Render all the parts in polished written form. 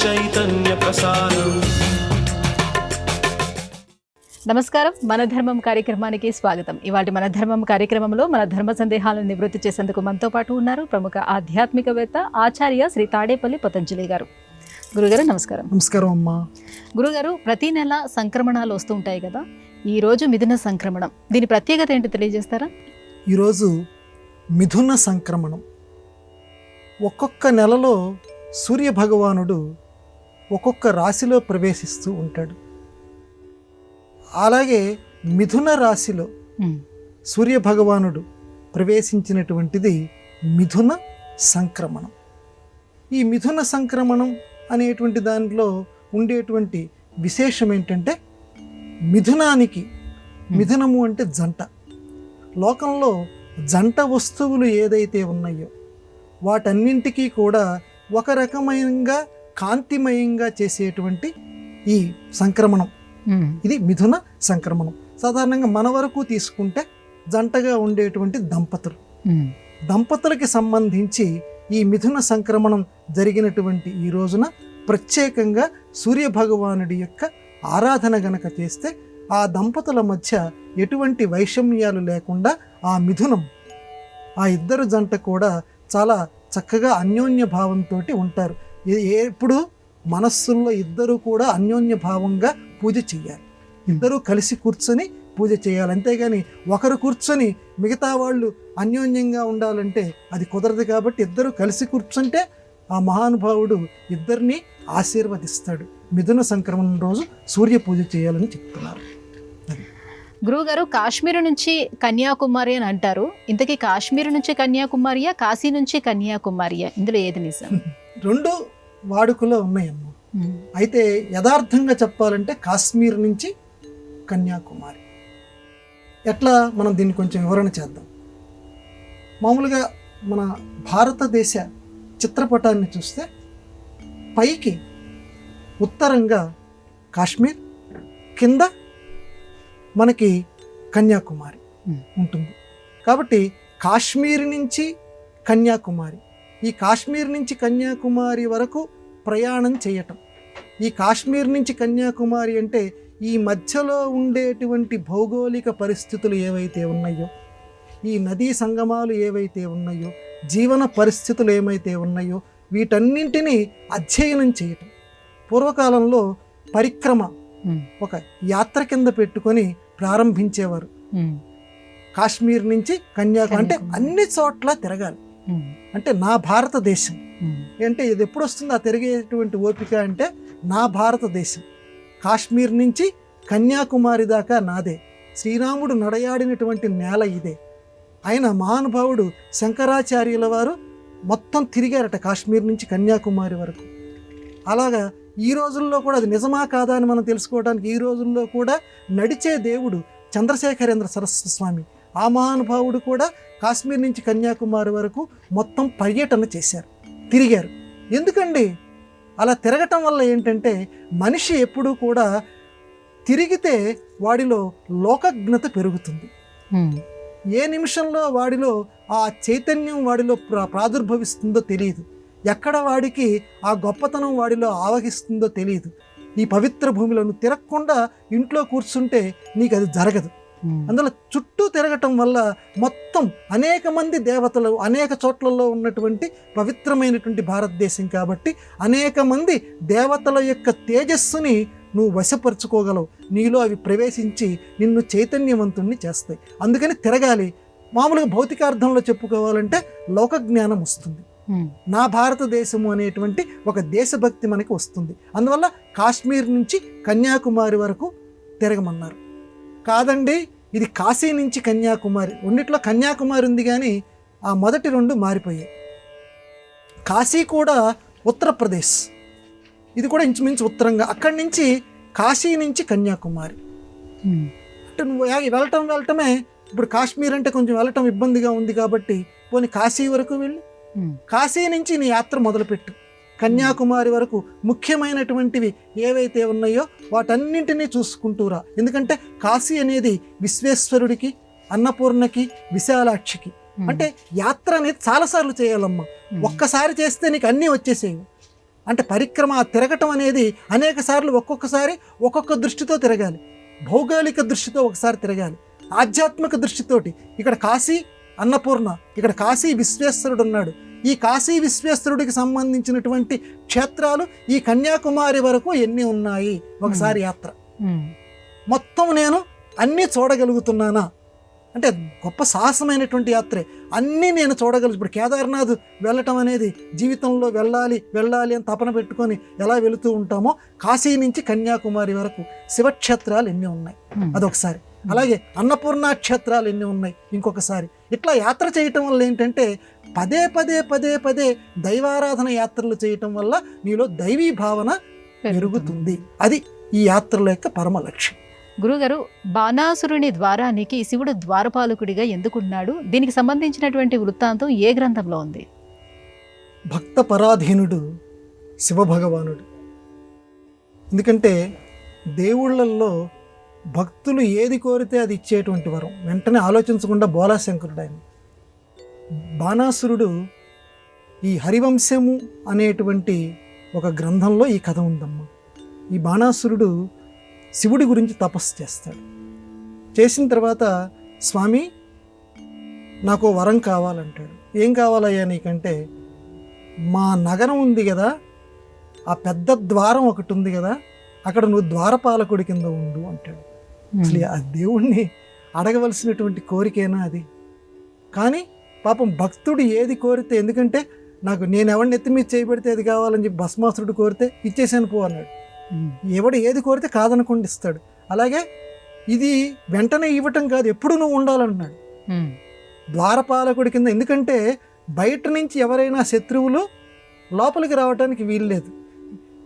చైతన్య ప్రసారం. నమస్కారం, మన ధర్మం కార్యక్రమానికి స్వాగతం. ఇవాళ మన ధర్మం కార్యక్రమంలో మన ధర్మ సందేహాలను నివృత్తి చేసేందుకు మనతో పాటు ఉన్నారు ప్రముఖ ఆధ్యాత్మికవేత్త ఆచార్య శ్రీ తాడేపల్లి పతంజలి గారు. గురుగారు నమస్కారం. నమస్కారం అమ్మా. గురుగారు, ప్రతి నెల సంక్రమణాలు వస్తూ ఉంటాయి కదా, ఈ రోజు మిథున సంక్రమణం, దీని ప్రత్యేకత ఏంటి తెలియజేస్తారా? ఈరోజు మిథున సంక్రమణం. ఒక్కొక్క నెలలో సూర్య భగవానుడు ఒక్కొక్క రాశిలో ప్రవేశిస్తూ ఉంటాడు. అలాగే మిథున రాశిలో సూర్య భగవానుడు ప్రవేశించినటువంటిది మిథున సంక్రమణం. ఈ మిథున సంక్రమణం అనేటువంటి దాంట్లో ఉండేటువంటి విశేషం ఏంటంటే, మిథునానికి, మిథునము అంటే జంట, లోకంలో జంట వస్తువులు ఏదైతే ఉన్నాయో వాటన్నింటికీ కూడా ఒక రకమైనగా కాంతిమయంగా చేసేటువంటి ఈ సంక్రమణం, ఇది మిథున సంక్రమణం. సాధారణంగా మన వరకు తీసుకుంటే జంటగా ఉండేటువంటి దంపతులకి సంబంధించి ఈ మిథున సంక్రమణం జరిగినటువంటి ఈ రోజున ప్రత్యేకంగా సూర్య భగవానుడి యొక్క ఆరాధన గనక చేస్తే ఆ దంపతుల మధ్య ఎటువంటి వైషమ్యాలు లేకుండా ఆ మిథునం, ఆ ఇద్దరు జంట కూడా చాలా చక్కగా అన్యోన్య భావంతో ఉంటారు. ఎప్పుడు మనస్సుల్లో ఇద్దరు కూడా అన్యోన్య భావంగా పూజ చేయాలి, ఇద్దరూ కలిసి కూర్చొని పూజ చేయాలి. అంతేగాని ఒకరు కూర్చొని మిగతా వాళ్ళు అన్యోన్యంగా ఉండాలంటే అది కుదరదు. కాబట్టి ఇద్దరు కలిసి కూర్చుంటే ఆ మహానుభావుడు ఇద్దరిని ఆశీర్వదిస్తాడు. మిథున సంక్రమణం రోజు సూర్య పూజ చేయాలని చెప్తున్నారు. గురువుగారు, కాశ్మీర్ నుంచి కన్యాకుమారి అని అంటారు. ఇంతకీ కాశ్మీర్ నుంచి కన్యాకుమారియా, కాశీ నుంచి కన్యాకుమారియా, ఇందులో ఏది నిజం? రెండు వాడుకలో ఉన్నాయమ్మా. అయితే యథార్థంగా చెప్పాలంటే కాశ్మీర్ నుంచి కన్యాకుమారి. ఎట్లా, మనం దీన్ని కొంచెం వివరణ చేద్దాం. మామూలుగా మన భారతదేశ చిత్రపటాన్ని చూస్తే పైకి ఉత్తరంగా కాశ్మీర్, కింద మనకి కన్యాకుమారి ఉంటుంది. కాబట్టి కాశ్మీర్ నుంచి కన్యాకుమారి, ఈ కాశ్మీర్ నుంచి కన్యాకుమారి వరకు ప్రయాణం చేయటం. ఈ కాశ్మీర్ నుంచి కన్యాకుమారి అంటే ఈ మధ్యలో ఉండేటువంటి భౌగోళిక పరిస్థితులు ఏవైతే ఉన్నాయో, ఈ నదీ సంగమాలు ఏవైతే ఉన్నాయో, జీవన పరిస్థితులు ఏమైతే ఉన్నాయో వీటన్నింటినీ అధ్యయనం చేయటం. పూర్వకాలంలో పరిక్రమ ఒక యాత్ర కింద పెట్టుకొని ప్రారంభించేవారు. కాశ్మీర్ నుంచి కన్యాకుమారి అంటే అన్ని చోట్ల తిరగాలి. అంటే నా భారతదేశం అంటే ఇది ఎప్పుడు వస్తుందో ఆ తిరిగేటువంటి ఓపిక అంటే నా భారతదేశం, కాశ్మీర్ నుంచి కన్యాకుమారి దాకా నాదే. శ్రీరాముడు నడయాడినటువంటి నేల ఇదే. ఆయన మహానుభావుడు శంకరాచార్యుల వారు మొత్తం తిరిగారట కాశ్మీర్ నుంచి కన్యాకుమారి వరకు. అలాగా ఈ రోజుల్లో కూడా అది నిజమా కాదా అని మనం తెలుసుకోవడానికి ఈ రోజుల్లో కూడా నడిచే దేవుడు చంద్రశేఖరేంద్ర సరస్వతి స్వామి, ఆ మహానుభావుడు కూడా కాశ్మీర్ నుంచి కన్యాకుమారి వరకు మొత్తం పర్యటన చేశారు, తిరిగారు. ఎందుకండి అలా తిరగటం వల్ల ఏంటంటే, మనిషి ఎప్పుడూ కూడా తిరిగితే వాడిలో లోకజ్ఞత పెరుగుతుంది. ఏ నిమిషంలో వాడిలో ఆ చైతన్యం వాడిలో ప్రాదుర్భవిస్తుందో తెలియదు, ఎక్కడ వాడికి ఆ గొప్పతనం వాడిలో ఆవహిస్తుందో తెలియదు. ఈ పవిత్ర భూమిలో నువ్వు తిరగకుండా ఇంట్లో కూర్చుంటే నీకు అది జరగదు. అందువల్ల చుట్టూ తిరగటం వల్ల మొత్తం అనేక మంది దేవతలు అనేక చోట్లలో ఉన్నటువంటి పవిత్రమైనటువంటి భారతదేశం కాబట్టి అనేక మంది దేవతల యొక్క తేజస్సుని నువ్వు వశపరుచుకోగలవు. నీలో అవి ప్రవేశించి నిన్ను చైతన్యవంతుణ్ణి చేస్తాయి. అందుకని తిరగాలి. మామూలుగా భౌతికార్థంలో చెప్పుకోవాలంటే లోకజ్ఞానం వస్తుంది. నా భారతదేశము అనేటువంటి ఒక దేశభక్తి మనకి వస్తుంది. అందువల్ల కాశ్మీర్ నుంచి కన్యాకుమారి వరకు తిరగమన్నారు. కాదండి, ఇది కాశీ నుంచి కన్యాకుమారి, రెండిట్లో కన్యాకుమారి ఉంది కానీ ఆ మొదటి రెండు మారిపోయాయి. కాశీ కూడా ఉత్తరప్రదేశ్, ఇది కూడా ఇంచుమించు ఉత్తరంగా. అక్కడి నుంచి కాశీ నుంచి కన్యాకుమారి అంటే నువ్వు వెళ్ళటమే. ఇప్పుడు కాశ్మీర్ అంటే కొంచెం వెళ్ళటం ఇబ్బందిగా ఉంది కాబట్టి పోనీ కాశీ వరకు వెళ్ళి కాశీ నుంచి నీ యాత్ర మొదలుపెట్టు. కన్యాకుమారి వరకు ముఖ్యమైనటువంటివి ఏవైతే ఉన్నాయో వాటన్నింటినీ చూసుకుంటూరా. ఎందుకంటే కాశీ అనేది విశ్వేశ్వరుడికి, అన్నపూర్ణకి, విశాలాక్షికి. అంటే యాత్ర అనేది చాలాసార్లు చేయాలమ్మా. ఒక్కసారి చేస్తే నీకు అన్నీ వచ్చేసేవి. అంటే పరిక్రమ తిరగటం అనేది అనేక సార్లు ఒక్కొక్కసారి ఒక్కొక్క దృష్టితో తిరగాలి. భౌగోళిక దృష్టితో ఒకసారి తిరగాలి, ఆధ్యాత్మిక దృష్టితోటి. ఇక్కడ కాశీ అన్నపూర్ణ, ఇక్కడ కాశీ విశ్వేశ్వరుడు ఉన్నాడు. ఈ కాశీ విశ్వేశ్వరుడికి సంబంధించినటువంటి క్షేత్రాలు ఈ కన్యాకుమారి వరకు ఎన్ని ఉన్నాయి ఒకసారి యాత్ర. మొత్తం నేను అన్నీ చూడగలుగుతున్నానా అంటే గొప్ప సాహసమైనటువంటి యాత్రే. అన్నీ నేను చూడగలుగు. ఇప్పుడు కేదార్నాథ్ వెళ్ళటం అనేది జీవితంలో వెళ్ళాలి అని తపన పెట్టుకొని ఎలా వెళుతూ ఉంటామో, కాశీ నుంచి కన్యాకుమారి వరకు శివక్షేత్రాలు ఎన్ని ఉన్నాయి అదొకసారి. అలాగే అన్నపూర్ణ క్షేత్రాలు ఎన్ని ఉన్నాయి ఇంకొకసారి. ఇట్లా యాత్ర చేయటం వల్ల ఏంటంటే పదే పదే దైవారాధన యాత్రలు చేయటం వల్ల నీలో దైవీ భావన పెరుగుతుంది. అది ఈ యాత్రల యొక్క పరమ లక్ష్యం. గురుగారు, బాణాసురుని ద్వారానికి శివుడు ద్వారపాలకుడిగా ఎందుకున్నాడు? దీనికి సంబంధించినటువంటి వృత్తాంతం ఏ గ్రంథంలో ఉంది? భక్త పరాధీనుడు శివభగవానుడు. ఎందుకంటే దేవుళ్ళల్లో భక్తులు ఏది కోరితే అది ఇచ్చేటువంటి వరం. వెంటనే ఆలోచించకుండా బోలాశంకరుడు ఆయన. బాణాసురుడు ఈ హరివంశము అనేటువంటి ఒక గ్రంథంలో ఈ కథ ఉందమ్మా. ఈ బాణాసురుడు శివుడి గురించి తపస్సు చేస్తాడు. చేసిన తర్వాత, స్వామి నాకు వరం కావాలంటాడు. ఏం కావాలయ్యా నీకంటే, మా నగరం ఉంది కదా, ఆ పెద్ద ద్వారం ఒకటి ఉంది కదా, అక్కడ నువ్వు ద్వారపాలకుడి కింద ఉండు అంటాడు. అసలు ఆ దేవుణ్ణి అడగవలసినటువంటి కోరికేనా అది? కానీ పాపం భక్తుడు ఏది కోరితే, ఎందుకంటే నేను ఎవరిని ఎత్తి మీద చేయబడితే అది కావాలని చెప్పి భస్మాసురుడు కోరితే ఇచ్చేసాను పో అన్నాడు. ఎవడు ఏది కోరితే కాదనకుండా ఇస్తాడు. అలాగే ఇది వెంటనే ఇవ్వటం కాదు, ఎప్పుడు నువ్వు ఉండాలన్నాడు ద్వారపాలకుడి కింద. ఎందుకంటే బయట నుంచి ఎవరైనా శత్రువులు లోపలికి రావడానికి వీల్లేదు.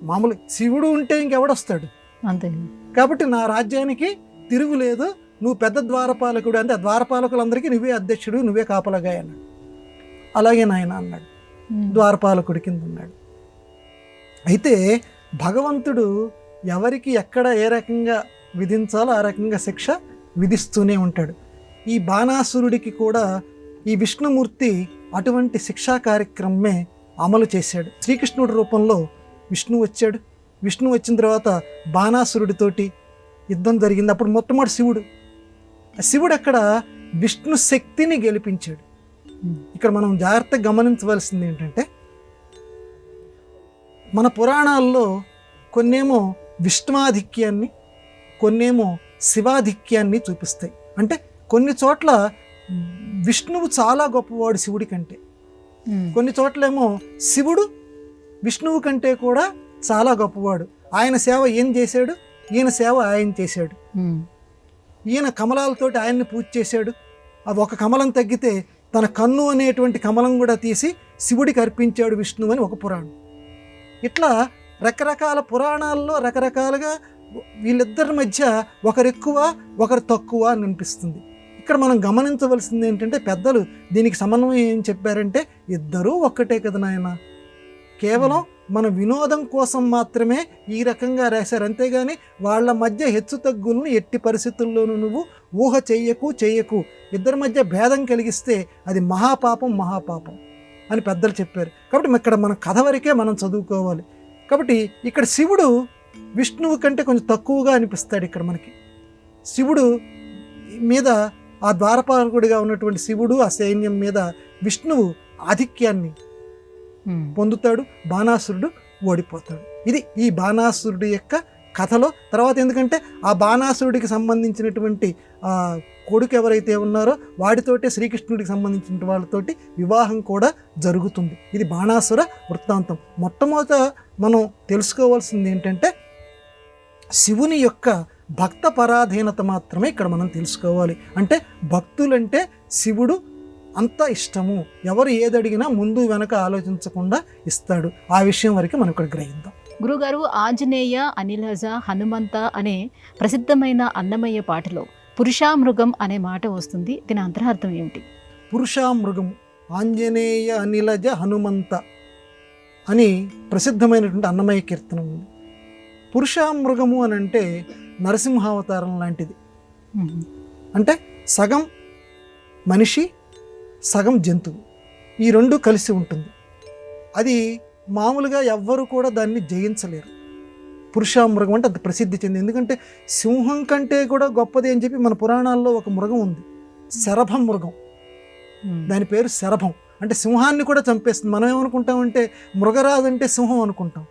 మామూలు శివుడు ఉంటే ఇంకెవడొస్తాడు అంతే. కాబట్టి నా రాజ్యానికి తిరుగులేదు, నువ్వు పెద్ద ద్వారపాలకుడు అంటే ఆ ద్వారపాలకులందరికీ నువ్వే అధ్యక్షుడు, నువ్వే కాపలాగా అన్నాడు. అలాగే నాయన అన్నాడు. ద్వారపాలకుడి కింద ఉన్నాడు. అయితే భగవంతుడు ఎవరికి ఎక్కడ ఏ రకంగా విధించాలో ఆ రకంగా శిక్ష విధిస్తూనే ఉంటాడు. ఈ బాణాసురుడికి కూడా ఈ విష్ణుమూర్తి అటువంటి శిక్షా కార్యక్రమమే అమలు చేశాడు. శ్రీకృష్ణుడి రూపంలో విష్ణువు వచ్చాడు. విష్ణువు వచ్చిన తర్వాత బాణాసురుడితోటి యుద్ధం జరిగింది. అప్పుడు మొట్టమొదటి శివుడు అక్కడ విష్ణు శక్తిని గెలిపించాడు. ఇక్కడ మనం జాగ్రత్తగా గమనించవలసింది ఏంటంటే, మన పురాణాల్లో కొన్నేమో విష్ణువాధిక్యాన్ని, కొన్నేమో శివాధిక్యాన్ని చూపిస్తాయి. అంటే కొన్ని చోట్ల విష్ణువు చాలా గొప్పవాడు శివుడి కంటే, కొన్ని చోట్లేమో శివుడు విష్ణువు కంటే కూడా చాలా గొప్పవాడు. ఆయన సేవ ఏం చేశాడు, ఈయన సేవ ఆయన చేశాడు. ఈయన కమలాలతోటి ఆయన్ని పూజ చేశాడు. అది ఒక కమలం తగ్గితే తన కన్ను అనేటువంటి కమలం కూడా తీసి శివుడికి అర్పించాడు విష్ణువు అని ఒక పురాణం. ఇట్లా రకరకాల పురాణాల్లో రకరకాలుగా వీళ్ళిద్దరి మధ్య ఒకరు ఎక్కువ ఒకరు తక్కువ అని అనిపిస్తుంది. ఇక్కడ మనం గమనించవలసింది ఏంటంటే, పెద్దలు దీనికి సమన్వయం ఏం చెప్పారంటే, ఇద్దరూ ఒక్కటే కదా నాయన, కేవలం మన వినోదం కోసం మాత్రమే ఈ రకంగా రాశారు. అంతేగాని వాళ్ళ మధ్య హెచ్చు తగ్గులను ఎట్టి పరిస్థితుల్లోనూ నువ్వు ఊహ చెయ్యకు. ఇద్దరి మధ్య భేదం కలిగిస్తే అది మహాపాపం అని పెద్దలు చెప్పారు. కాబట్టి ఇక్కడ మన కథ వరకే మనం చదువుకోవాలి. కాబట్టి ఇక్కడ శివుడు విష్ణువు కంటే కొంచెం తక్కువగా అనిపిస్తాడు. ఇక్కడ మనకి శివుడు మీద, ఆ ద్వారపాలకుడిగా ఉన్నటువంటి శివుడు ఆ సైన్యం మీద విష్ణువు ఆధిక్యాన్ని పొందుతాడు. బాణాసురుడు ఓడిపోతాడు. ఇది ఈ బాణాసురుడి యొక్క కథలో. తర్వాత ఎందుకంటే ఆ బాణాసురుడికి సంబంధించినటువంటి కొడుకు ఎవరైతే ఉన్నారో వాడితోటే శ్రీకృష్ణుడికి సంబంధించిన వాళ్ళతోటి వివాహం కూడా జరుగుతుంది. ఇది బాణాసుర వృత్తాంతం. మొట్టమొదట మనం తెలుసుకోవాల్సింది ఏంటంటే, శివుని యొక్క భక్త పరాధీనత మాత్రమే ఇక్కడ మనం తెలుసుకోవాలి. అంటే భక్తులంటే శివుడు అంత ఇష్టము, ఎవరు ఏదడిగినా ముందు వెనక ఆలోచించకుండా ఇస్తాడు. ఆ విషయం వరకు మనం ఇక్కడ గ్రహిద్దాం. గురుగారు, ఆంజనేయ, అనిలజ, హనుమంత అనే ప్రసిద్ధమైన అన్నమయ్య పాటలో పురుషామృగం అనే మాట వస్తుంది. దీని అంతరార్థం ఏమిటి? పురుషామృగం, ఆంజనేయ, అనిలజ, హనుమంత అని ప్రసిద్ధమైనటువంటి అన్నమయ్య కీర్తనం ఉంది. పురుషామృగము అని అంటే నరసింహావతారం లాంటిది. అంటే సగం మనిషి సగం జంతువు, ఈ రెండు కలిసి ఉంటుంది. అది మామూలుగా ఎవ్వరు కూడా దాన్ని జయించలేరు. పురుషామృగం అంటే అంత ప్రసిద్ధి చెంది, ఎందుకంటే సింహం కంటే కూడా గొప్పది అని చెప్పి మన పురాణాల్లో ఒక మృగం ఉంది, శరభం మృగం. దాని పేరు శరభం, అంటే సింహాన్ని కూడా చంపేస్తుంది. మనం ఏమనుకుంటామంటే మృగరాజు అంటే సింహం అనుకుంటాం.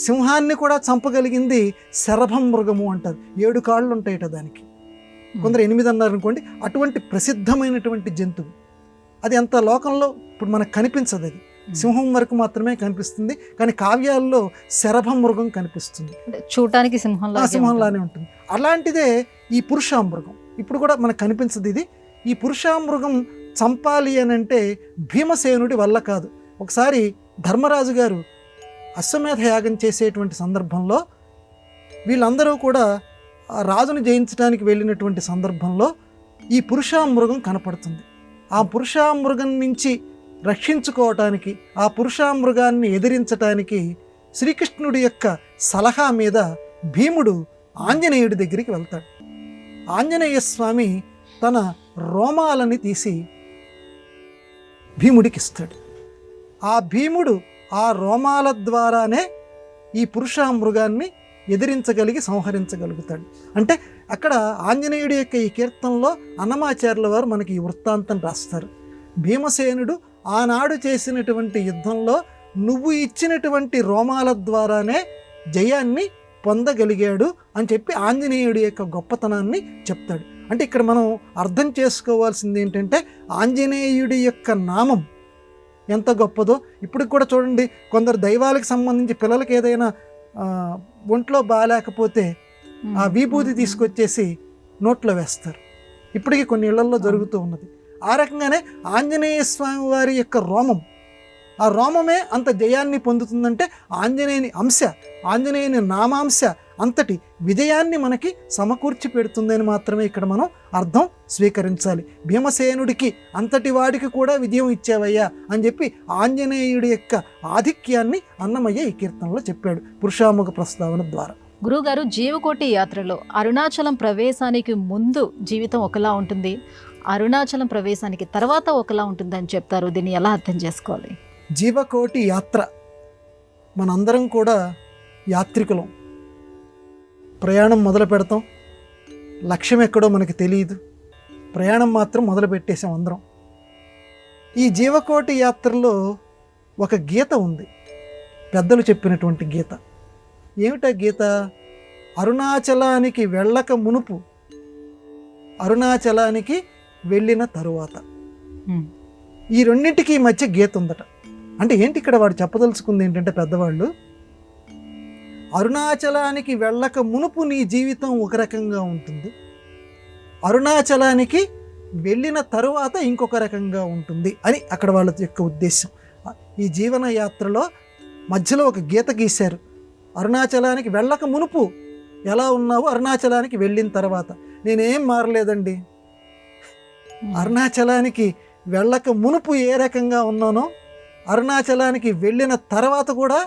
సింహాన్ని కూడా చంపగలిగింది శరభం మృగము అంటారు. 7 కాళ్ళు ఉంటాయట దానికి, కొందరు 8 అన్నారు అనుకోండి. అటువంటి ప్రసిద్ధమైనటువంటి జంతువు అది. అంత లోకంలో ఇప్పుడు మనకు కనిపించదు, అది సింహం వరకు మాత్రమే కనిపిస్తుంది. కానీ కావ్యాల్లో శరభం మృగం కనిపిస్తుంది, చూడటానికి సింహంలానే ఉంటుంది. అలాంటిదే ఈ పురుషామృగం, ఇప్పుడు కూడా మనకు కనిపించదు ఇది. ఈ పురుషామృగం చంపాలి అని అంటే భీమసేనుడి వల్ల కాదు. ఒకసారి ధర్మరాజు గారు అశ్వమేధ యాగం చేసేటువంటి సందర్భంలో వీళ్ళందరూ కూడా రాజును జయించడానికి వెళ్ళినటువంటి సందర్భంలో ఈ పురుషామృగం కనపడుతుంది. ఆ పురుషామృగం నుంచి రక్షించుకోవటానికి, ఆ పురుషామృగాన్ని ఎదిరించటానికి శ్రీకృష్ణుడి యొక్క సలహా మీద భీముడు ఆంజనేయుడి దగ్గరికి వెళ్తాడు. ఆంజనేయ స్వామి తన రోమాలని తీసి భీముడికి ఇస్తాడు. ఆ భీముడు ఆ రోమాల ద్వారానే ఈ పురుషామృగాన్ని ఎదిరించగలిగి సంహరించగలుగుతాడు. అంటే అక్కడ ఆంజనేయుడి యొక్క ఈ కీర్తనలో అన్నమాచార్యుల వారు మనకి ఈ వృత్తాంతం రాస్తారు. భీమసేనుడు ఆనాడు చేసినటువంటి యుద్ధంలో నువ్వు ఇచ్చినటువంటి రోమాల ద్వారానే జయాన్ని పొందగలిగాడు అని చెప్పి ఆంజనేయుడి యొక్క గొప్పతనాన్ని చెప్తాడు. అంటే ఇక్కడ మనం అర్థం చేసుకోవాల్సింది ఏంటంటే ఆంజనేయుడి యొక్క నామం ఎంత గొప్పదో. ఇప్పుడు కూడా చూడండి, కొందరు దైవాలకు సంబంధించి పిల్లలకి ఏదైనా ఒంట్లో బాగాలేకపోతే ఆ విభూతి తీసుకొచ్చేసి నోట్లో వేస్తారు. ఇప్పటికీ కొన్ని ఇళ్లలో జరుగుతూ ఉన్నది. ఆ రకంగానే ఆంజనేయ స్వామి వారి యొక్క రోమం, ఆ రోమమే అంత జయాన్ని పొందుతుందంటే ఆంజనేయుని అంశ, ఆంజనేయుని నామాంశ అంతటి విజయాన్ని మనకి సమకూర్చి పెడుతుందని మాత్రమే ఇక్కడ మనం అర్థం స్వీకరించాలి. భీమసేనుడికి అంతటి వాడికి కూడా విజయం ఇచ్చావయ్యా అని చెప్పి ఆంజనేయుడి యొక్క ఆధిక్యాన్ని అన్నమయ్య ఈ కీర్తనలో చెప్పాడు పురుషాముఖ ప్రస్తావన ద్వారా. గురుగారు, జీవకోటి యాత్రలో అరుణాచలం ప్రవేశానికి ముందు జీవితం ఒకలా ఉంటుంది, అరుణాచలం ప్రవేశానికి తర్వాత ఒకలా ఉంటుందని చెప్తారు. దీన్ని ఎలా అర్థం చేసుకోవాలి? జీవకోటి యాత్ర, మనందరం కూడా యాత్రికులం. ప్రయాణం మొదలు పెడతాం, లక్ష్యం ఎక్కడో మనకి తెలియదు, ప్రయాణం మాత్రం మొదలు పెట్టేసాం అందరం. ఈ జీవకోటి యాత్రలో ఒక గీత ఉంది, పెద్దలు చెప్పినటువంటి గీత. ఏమిటా గీత? అరుణాచలానికి వెళ్ళక మునుపు, అరుణాచలానికి వెళ్ళిన తరువాత, ఈ రెండింటికి మధ్య గీత ఉందట. అంటే ఏంటి ఇక్కడ వాడు చెప్పదలుచుకుంది ఏంటంటే పెద్దవాళ్ళు, అరుణాచలానికి వెళ్ళక మునుపు నీ జీవితం ఒక రకంగా ఉంటుంది, అరుణాచలానికి వెళ్ళిన తరువాత ఇంకొక రకంగా ఉంటుంది అని అక్కడ వాళ్ళ యొక్క ఉద్దేశం. ఈ జీవన యాత్రలో మధ్యలో ఒక గీత గీశారు. అరుణాచలానికి వెళ్ళక మునుపు ఎలా ఉన్నావు, అరుణాచలానికి వెళ్ళిన తర్వాత. నేనేం మారలేదండి, అరుణాచలానికి వెళ్ళక మునుపు ఏ రకంగా ఉన్నానో అరుణాచలానికి వెళ్ళిన తర్వాత కూడా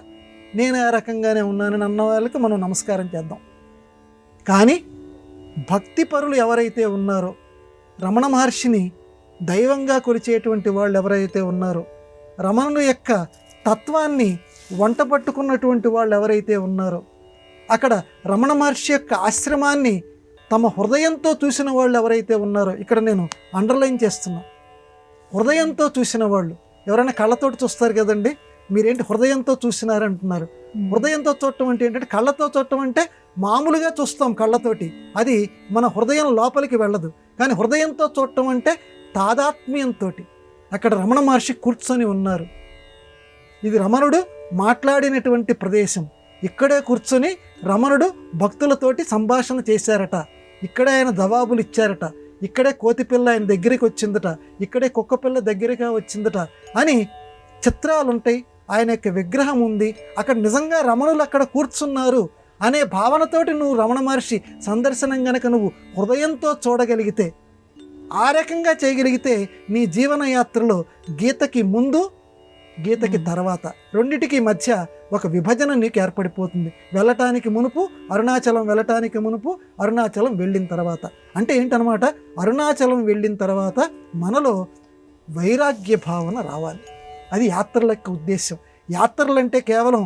నేను ఆ రకంగానే ఉన్నానని అన్న వాళ్ళకి మనం నమస్కారం చేద్దాం. కానీ భక్తి పరులు ఎవరైతే ఉన్నారో, రమణ మహర్షిని దైవంగా కొలిచేటువంటి వాళ్ళు ఎవరైతే ఉన్నారో, రమణుని యొక్క తత్వాన్ని వంట పట్టుకున్నటువంటి వాళ్ళు ఎవరైతే ఉన్నారో, అక్కడ రమణ మహర్షి యొక్క ఆశ్రమాన్ని తమ హృదయంతో చూసిన వాళ్ళు ఎవరైతే ఉన్నారో, ఇక్కడ నేను అండర్లైన్ చేస్తున్నా, హృదయంతో చూసిన వాళ్ళు. ఎవరైనా కళ్ళతోటి చూస్తారు కదండి, మీరేంటి హృదయంతో చూసినారంటున్నారు. హృదయంతో చూడటం అంటే ఏంటంటే, కళ్ళతో చూడటం అంటే మామూలుగా చూస్తాం కళ్ళతోటి, అది మన హృదయం లోపలికి వెళ్ళదు. కానీ హృదయంతో చూడటం అంటే తాదాత్మ్యంతో. అక్కడ రమణ మహర్షి కూర్చొని ఉన్నారు, ఇది రమణుడు మాట్లాడినటువంటి ప్రదేశం. ఇక్కడే కూర్చొని రమణుడు భక్తులతోటి సంభాషణ చేశారట, ఇక్కడే ఆయన జవాబులు ఇచ్చారట, ఇక్కడే కోతిపిల్ల ఆయన దగ్గరికి వచ్చిందట, ఇక్కడే కుక్కపిల్ల దగ్గరగా వచ్చిందట అని చిత్రాలు ఉంటాయి. ఆయన యొక్క విగ్రహం ఉంది, అక్కడ నిజంగా రమణులు అక్కడ కూర్చున్నారు అనే భావనతోటి నువ్వు రమణ మహర్షి సందర్శనం గనక నువ్వు హృదయంతో చూడగలిగితే, ఆ రకంగా చేయగలిగితే నీ జీవన యాత్రలో గీతకి ముందు గీతకి తర్వాత రెండిటికి మధ్య ఒక విభజన నీకు ఏర్పడిపోతుంది. వెళ్ళటానికి మునుపు అరుణాచలం, వెళ్ళటానికి మునుపు అరుణాచలం వెళ్ళిన తర్వాత. అంటే ఏంటనమాట, అరుణాచలం వెళ్ళిన తర్వాత మనలో వైరాగ్య భావన రావాలి. అది యాత్రల యొక్క ఉద్దేశం. యాత్రలు అంటే కేవలం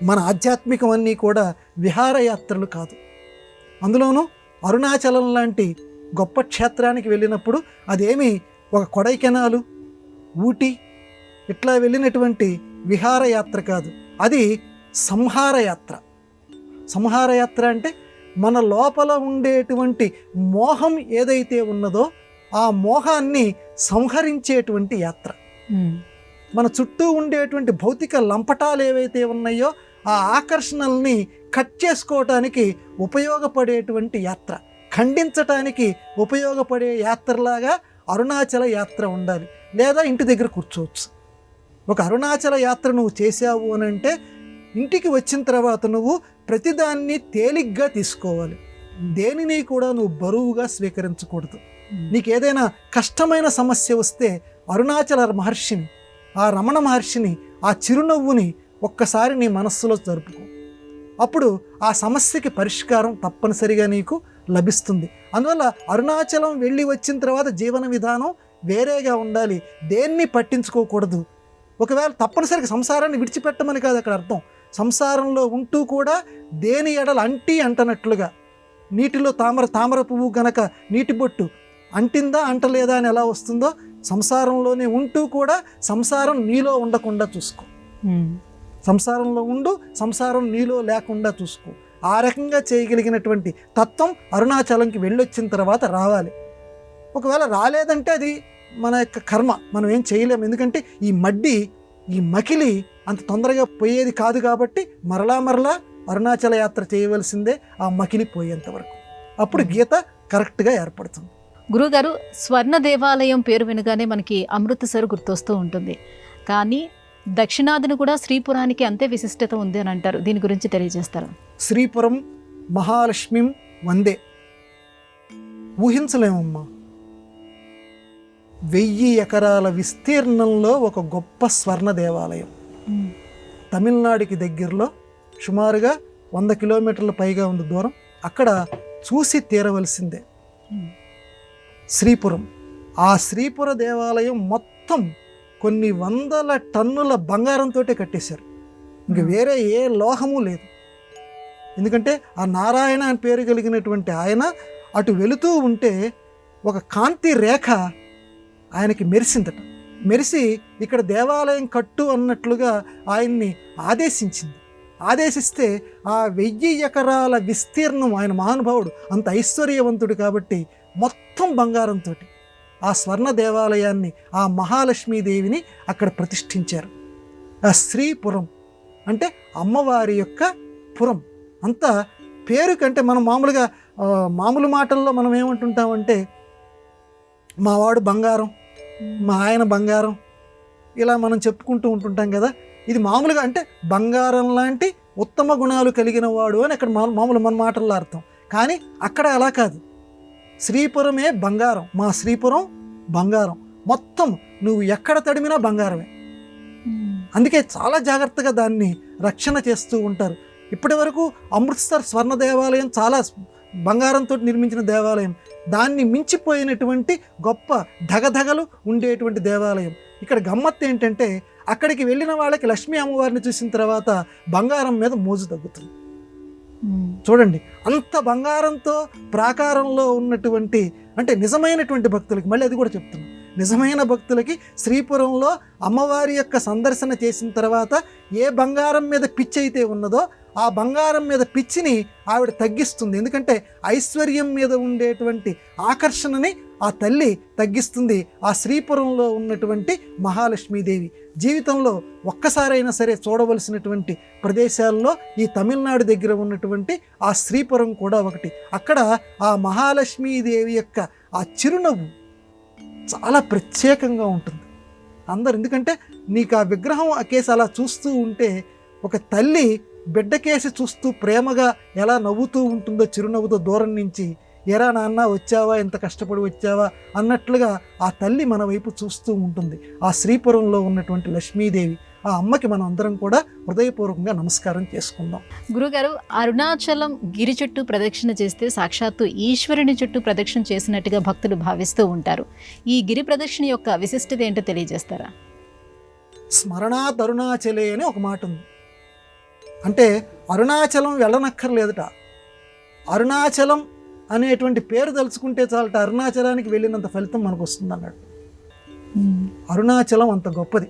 మన ఆధ్యాత్మికమన్నీ కూడా విహారయాత్రలు కాదు. అందులోనూ అరుణాచలం లాంటి గొప్ప క్షేత్రానికి వెళ్ళినప్పుడు అదేమి ఒక కొడైకెనాలు, ఊటీ ఇట్లా వెళ్ళినటువంటి విహారయాత్ర కాదు, అది సంహారయాత్ర. సంహారయాత్ర అంటే మన లోపల ఉండేటువంటి మోహం ఏదైతే ఉన్నదో ఆ మోహాన్ని సంహరించేటువంటి యాత్ర. మన చుట్టూ ఉండేటువంటి భౌతిక లంపటాలు ఏవైతే ఉన్నాయో ఆ ఆకర్షణల్ని కట్ చేసుకోవటానికి ఉపయోగపడేటువంటి యాత్ర, ఖండించటానికి ఉపయోగపడే యాత్రలాగా అరుణాచల యాత్ర ఉండాలి. లేదా ఇంటి దగ్గర కూర్చోవచ్చు. ఒక అరుణాచల యాత్ర నువ్వు చేసావు అని అంటే ఇంటికి వచ్చిన తర్వాత నువ్వు ప్రతిదాన్ని తేలిగ్గా తీసుకోవాలి. దేనిని కూడా నువ్వు బరువుగా స్వీకరించకూడదు. నీకు ఏదైనా కష్టమైన సమస్య వస్తే అరుణాచల మహర్షిని, ఆ రమణ మహర్షిని, ఆ చిరునవ్వుని ఒక్కసారి నీ మనస్సులో జరుపుకో. అప్పుడు ఆ సమస్యకి పరిష్కారం తప్పనిసరిగా నీకు లభిస్తుంది. అందువల్ల అరుణాచలం వెళ్ళి వచ్చిన తర్వాత జీవన విధానం వేరేగా ఉండాలి. దేన్ని పట్టించుకోకూడదు. ఒకవేళ తప్పనిసరిగా సంసారాన్ని విడిచిపెట్టమని కాదు అక్కడ అర్థం. సంసారంలో ఉంటూ కూడా దేని ఎడల అంటనట్లుగా, నీటిలో తామర పువ్వు గనక నీటి బొట్టు అంటిందా అంటలేదా అని ఎలా వస్తుందో సంసారంలోనే ఉంటూ కూడా సంసారం నీలో ఉండకుండా చూసుకో. సంసారంలో ఉండు, సంసారం నీలో లేకుండా చూసుకో. ఆ రకంగా చేయగలిగినటువంటి తత్వం అరుణాచలంకి వెళ్ళొచ్చిన తర్వాత రావాలి. ఒకవేళ రాలేదంటే అది మన యొక్క కర్మ, మనం ఏం చేయలేము. ఎందుకంటే ఈ మకిలి అంత తొందరగా పోయేది కాదు కాబట్టి మరలా అరుణాచల యాత్ర చేయవలసిందే ఆ మకిలి పోయేంత వరకు. అప్పుడు గీత కరెక్ట్గా ఏర్పడుతుంది. గురుగారు, స్వర్ణ దేవాలయం పేరు వినగానే మనకి అమృతసర్ గుర్తొస్తూ ఉంటుంది. కానీ దక్షిణాదిని కూడా శ్రీపురానికి అంతే విశిష్టత ఉంది అని అంటారు. దీని గురించి తెలియజేస్తారు. శ్రీపురం మహాలక్ష్మిం వందే. ఊహించలేమమ్మా. 1000 ఎకరాల విస్తీర్ణంలో ఒక గొప్ప స్వర్ణ దేవాలయం. తమిళనాడుకి దగ్గరలో సుమారుగా 100 కిలోమీటర్ల పైగా ఉంది దూరం. అక్కడ చూసి తీరవలసిందే శ్రీపురం. ఆ శ్రీపుర దేవాలయం మొత్తం కొన్ని 100 టన్నుల బంగారంతో కట్టేశారు. ఇంక వేరే ఏ లోహము లేదు. ఎందుకంటే ఆ నారాయణ అని పేరు కలిగినటువంటి ఆయన అటు వెళుతూ ఉంటే ఒక కాంతి రేఖ ఆయనకి మెరిసిందట. మెరిసి ఇక్కడ దేవాలయం కట్టు అన్నట్లుగా ఆయన్ని ఆదేశిస్తే ఆ 1000 ఎకరాల విస్తీర్ణం, ఆయన మహానుభావుడు, అంత ఐశ్వర్యవంతుడు కాబట్టి మొత్తం బంగారంతో ఆ స్వర్ణ దేవాలయాన్ని, ఆ మహాలక్ష్మీదేవిని అక్కడ ప్రతిష్ఠించారు. ఆ శ్రీపురం అంటే అమ్మవారి యొక్క పురం. అంత పేరు కంటే మనం మామూలు మాటల్లో మనం ఏమంటుంటామంటే మా వాడు బంగారం, మా ఆయన బంగారం, ఇలా మనం చెప్పుకుంటూ ఉంటుంటాం కదా. ఇది మామూలుగా అంటే బంగారం లాంటి ఉత్తమ గుణాలు కలిగిన వాడు అని అక్కడ మామూలు మన మాటల్లో అర్థం. కానీ అక్కడ అలా కాదు. శ్రీపురమే బంగారం, మా శ్రీపురం బంగారం, మొత్తం నువ్వు ఎక్కడ తడిమినా బంగారమే. అందుకే చాలా జాగ్రత్తగా దాన్ని రక్షణ చేస్తూ ఉంటారు. ఇప్పటి వరకు అమృత్సర్ స్వర్ణ దేవాలయం చాలా బంగారంతో నిర్మించిన దేవాలయం, దాన్ని మించిపోయినటువంటి గొప్ప ధగధగలు ఉండేటువంటి దేవాలయం. ఇక్కడ గమ్మత్తు ఏంటంటే అక్కడికి వెళ్ళిన వాళ్ళకి లక్ష్మీ అమ్మవారిని చూసిన తర్వాత బంగారం మీద మోజు తగ్గుతుంది. చూడండి, అంత బంగారంతో ప్రాకారంలో ఉన్నటువంటి, అంటే నిజమైనటువంటి భక్తులకి, మళ్ళీ అది కూడా చెప్తున్నాను, నిజమైన భక్తులకి శ్రీపురంలో అమ్మవారి యొక్క సందర్శన చేసిన తర్వాత ఏ బంగారం మీద పిచ్చి అయితే ఉన్నదో ఆ బంగారం మీద పిచ్చిని ఆవిడ తగ్గిస్తుంది. ఎందుకంటే ఐశ్వర్యం మీద ఉండేటువంటి ఆకర్షణని ఆ తల్లి తగ్గిస్తుంది. ఆ శ్రీపురంలో ఉన్నటువంటి మహాలక్ష్మీదేవి జీవితంలో ఒక్కసారైనా సరే చూడవలసినటువంటి ప్రదేశాల్లో ఈ తమిళనాడు దగ్గర ఉన్నటువంటి ఆ శ్రీపురం కూడా ఒకటి. అక్కడ ఆ మహాలక్ష్మీదేవి యొక్క ఆ చిరునవ్వు చాలా ప్రత్యేకంగా ఉంటుంది అందరు. ఎందుకంటే నీకు ఆ విగ్రహం ఆ కేసు అలా చూస్తూ ఉంటే ఒక తల్లి బిడ్డకేసి చూస్తూ ప్రేమగా ఎలా నవ్వుతూ ఉంటుందో చిరునవ్వుతో దూరం నుంచి, ఎరా నాన్న వచ్చావా, ఎంత కష్టపడి వచ్చావా అన్నట్లుగా ఆ తల్లి మన వైపు చూస్తూ ఉంటుంది. ఆ శ్రీపురంలో ఉన్నటువంటి లక్ష్మీదేవి, ఆ అమ్మకి మనం అందరం కూడా హృదయపూర్వకంగా నమస్కారం చేసుకుందాం. గురుగారు, అరుణాచలం గిరి చుట్టూ ప్రదక్షిణ చేస్తే సాక్షాత్తు ఈశ్వరుని చుట్టూ ప్రదక్షిణ చేసినట్టుగా భక్తులు భావిస్తూ ఉంటారు. ఈ గిరి ప్రదక్షిణ యొక్క విశిష్టత ఏంటో తెలియజేస్తారా? స్మరణాత్ అరుణాచలే అని ఒక మాట ఉంది. అంటే అరుణాచలం వెళ్ళనక్కర్లేదుట, అరుణాచలం అనేటువంటి పేరు తలుచుకుంటే చాలట అరుణాచలానికి వెళ్ళినంత ఫలితం మనకు వస్తుంది అన్నాడు. అరుణాచలం అంత గొప్పది.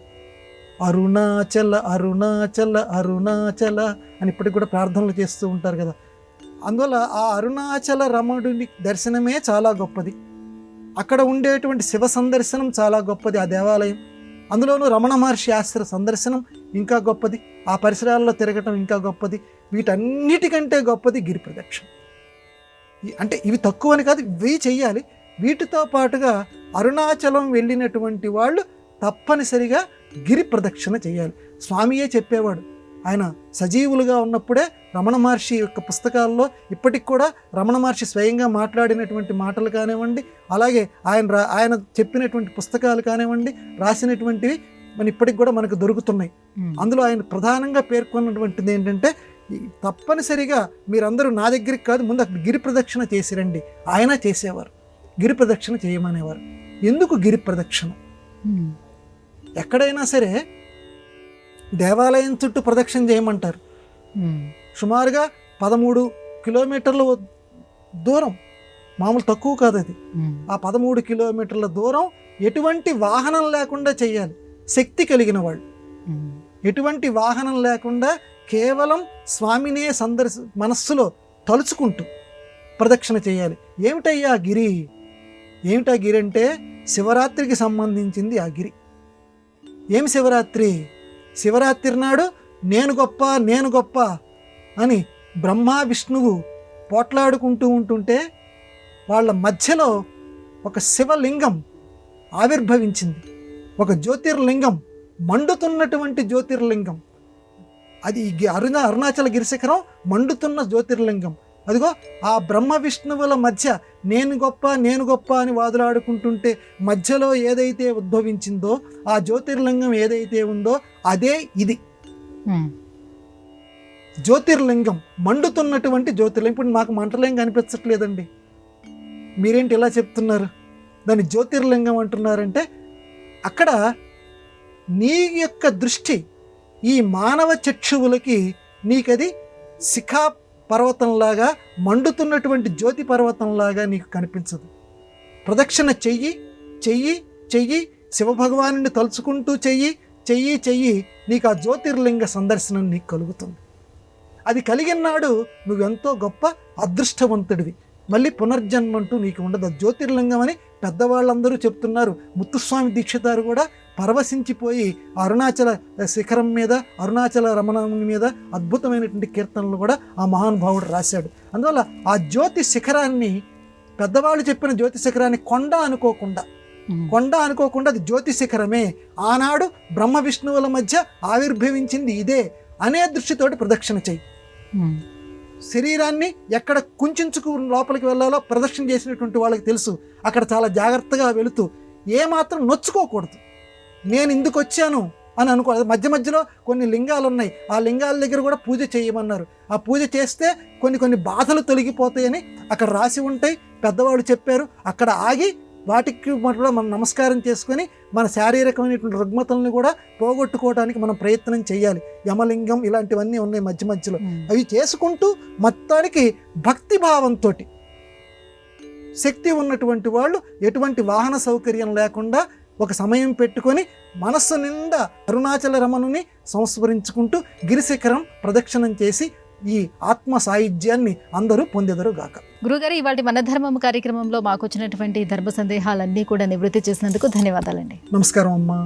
అరుణాచల అరుణాచల అరుణాచల అని ఇప్పటికి కూడా ప్రార్థనలు చేస్తూ ఉంటారు కదా. అందువల్ల ఆ అరుణాచల రమణుడి దర్శనమే చాలా గొప్పది. అక్కడ ఉండేటువంటి శివ సందర్శనం చాలా గొప్పది, ఆ దేవాలయం. అందులోనూ రమణ మహర్షి ఆశ్రమ సందర్శనం ఇంకా గొప్పది, ఆ పరిసరాల్లో తిరగటం ఇంకా గొప్పది. వీటన్నిటికంటే గొప్పది గిరి ప్రదక్షిణ. అంటే ఇవి తక్కువ అని కాదు, ఇవి చెయ్యాలి. వీటితో పాటుగా అరుణాచలం వెళ్ళినటువంటి వాళ్ళు తప్పనిసరిగా గిరి ప్రదక్షిణ చేయాలి. స్వామియే చెప్పేవాడు, ఆయన సజీవులుగా ఉన్నప్పుడే రమణ మహర్షి యొక్క పుస్తకాల్లో ఇప్పటికి కూడా రమణ మహర్షి స్వయంగా మాట్లాడినటువంటి మాటలు కానివ్వండి, అలాగే ఆయన చెప్పినటువంటి పుస్తకాలు కానివ్వండి, రాసినటువంటివి మన ఇప్పటికి కూడా మనకు దొరుకుతున్నాయి. అందులో ఆయన ప్రధానంగా పేర్కొన్నటువంటిది ఏంటంటే, తప్పనిసరిగా మీరందరూ నా దగ్గరికి కాదు, ముందు అక్కడ గిరి ప్రదక్షిణ చేసిరండి. ఆయన చేసేవారు, గిరి ప్రదక్షిణ చేయమనేవారు. ఎందుకు గిరి ప్రదక్షిణ? ఎక్కడైనా సరే దేవాలయం చుట్టూ ప్రదక్షిణ చేయమంటారు. సుమారుగా 13 కిలోమీటర్ల దూరం, మామూలు తక్కువ కాదు అది. ఆ 13 కిలోమీటర్ల దూరం ఎటువంటి వాహనం లేకుండా చేయాలి. శక్తి కలిగిన వాళ్ళు ఎటువంటి వాహనం లేకుండా కేవలం స్వామినే మనస్సులో తలుచుకుంటూ ప్రదక్షిణ చేయాలి. ఏమిటయ్యా గిరి? ఏమిటా గిరి అంటే శివరాత్రికి సంబంధించింది ఆ గిరి. ఏం శివరాత్రి? శివరాత్రి నాడు నేను గొప్ప నేను గొప్ప అని బ్రహ్మ విష్ణువు పోట్లాడుకుంటూ ఉంటుంటే వాళ్ళ మధ్యలో ఒక శివలింగం ఆవిర్భవించింది. ఒక జ్యోతిర్లింగం, మండుతున్నటువంటి జ్యోతిర్లింగం. అది అరుణాచల గిరిశిఖరం మండుతున్న జ్యోతిర్లింగం. అదిగో ఆ బ్రహ్మ విష్ణువుల మధ్య నేను గొప్ప నేను గొప్ప అని వాదులాడుకుంటుంటే మధ్యలో ఏదైతే ఉద్భవించిందో ఆ జ్యోతిర్లింగం ఏదైతే ఉందో అదే ఇది. జ్యోతిర్లింగం, మండుతున్నటువంటి జ్యోతిర్లింగం. ఇప్పుడు మాకు మంటలేం కనిపించట్లేదండి, మీరేంటి ఇలా చెప్తున్నారు? దాన్ని జ్యోతిర్లింగం అంటున్నారంటే అక్కడ నీ యొక్క దృష్టి ఈ మానవ చక్షువులకి నీకది శిఖా పర్వతంలాగా, మండుతున్నటువంటి జ్యోతి పర్వతంలాగా నీకు కనిపించదు. ప్రదక్షిణ చెయ్యి చెయ్యి చెయ్యి, శివభగవానుని తలుచుకుంటూ చెయ్యి చెయ్యి చెయ్యి, నీకు ఆ జ్యోతిర్లింగ సందర్శనం నీకు కలుగుతుంది. అది కలిగినాడు నువ్వెంతో గొప్ప అదృష్టవంతుడివి. మళ్ళీ పునర్జన్మంటూ నీకు ఉండదు. జ్యోతిర్లింగం అని పెద్దవాళ్ళందరూ చెప్తున్నారు. ముత్తుస్వామి దీక్షితారు కూడా పరవశించిపోయి అరుణాచల శిఖరం మీద, అరుణాచల రమణుని మీద అద్భుతమైనటువంటి కీర్తనలు కూడా ఆ మహానుభావుడు రాశాడు. అందువల్ల ఆ జ్యోతి శిఖరాన్ని, పెద్దవాళ్ళు చెప్పిన జ్యోతి శిఖరాన్ని కొండ అనుకోకుండా అది జ్యోతి శిఖరమే, ఆనాడు బ్రహ్మ విష్ణువుల మధ్య ఆవిర్భవించింది ఇదే అనే దృష్టితోటి ప్రదక్షిణ చెయ్యి. శరీరాన్ని ఎక్కడ కుంచుకు లోపలికి వెళ్ళాలో ప్రదక్షిణ చేసినటువంటి వాళ్ళకి తెలుసు. అక్కడ చాలా జాగ్రత్తగా వెళుతూ ఏమాత్రం నొచ్చుకోకూడదు. నేను ఇందుకు వచ్చాను అని అనుకోవాలి. మధ్య మధ్యలో కొన్ని లింగాలు ఉన్నాయి, ఆ లింగాల దగ్గర కూడా పూజ చేయమన్నారు. ఆ పూజ చేస్తే కొన్ని బాధలు తొలగిపోతాయని అక్కడ రాసి ఉంటాయి, పెద్దవాళ్ళు చెప్పారు. అక్కడ ఆగి వాటికి కూడా మనం నమస్కారం చేసుకొని మన శారీరకమైనటువంటి రుగ్మతల్ని కూడా పోగొట్టుకోవడానికి మనం ప్రయత్నం చేయాలి. యమలింగం ఇలాంటివన్నీ ఉన్నాయి మధ్య మధ్యలో. అవి చేసుకుంటూ మొత్తానికి భక్తిభావంతో శక్తి ఉన్నటువంటి వాళ్ళు ఎటువంటి వాహన సౌకర్యం లేకుండా ఒక సమయం పెట్టుకొని మనస్సు నిండా అరుణాచల రమణుని సంస్మరించుకుంటూ గిరిశిఖరం ప్రదక్షిణం చేసి ఈ ఆత్మ సాయుధ్యాన్ని అందరూ పొందెదరుగాక. గురుగారు, ఇవాళ మన ధర్మం కార్యక్రమంలో మాకు వచ్చినటువంటి ధర్మ సందేహాలన్నీ కూడా నివృత్తి చేసినందుకు ధన్యవాదాలండి. నమస్కారం అమ్మా.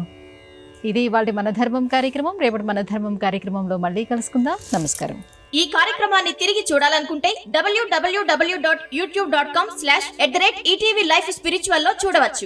ఇది ఇవాళ మన ధర్మం కార్యక్రమం. రేపటి మన ధర్మం కార్యక్రమంలో మళ్ళీ కలుసుకుందాం. నమస్కారం. ఈ కార్యక్రమాన్ని తిరిగి చూడాలనుకుంటే www.youtube.com/ETV Life Spiritual లో చూడవచ్చు.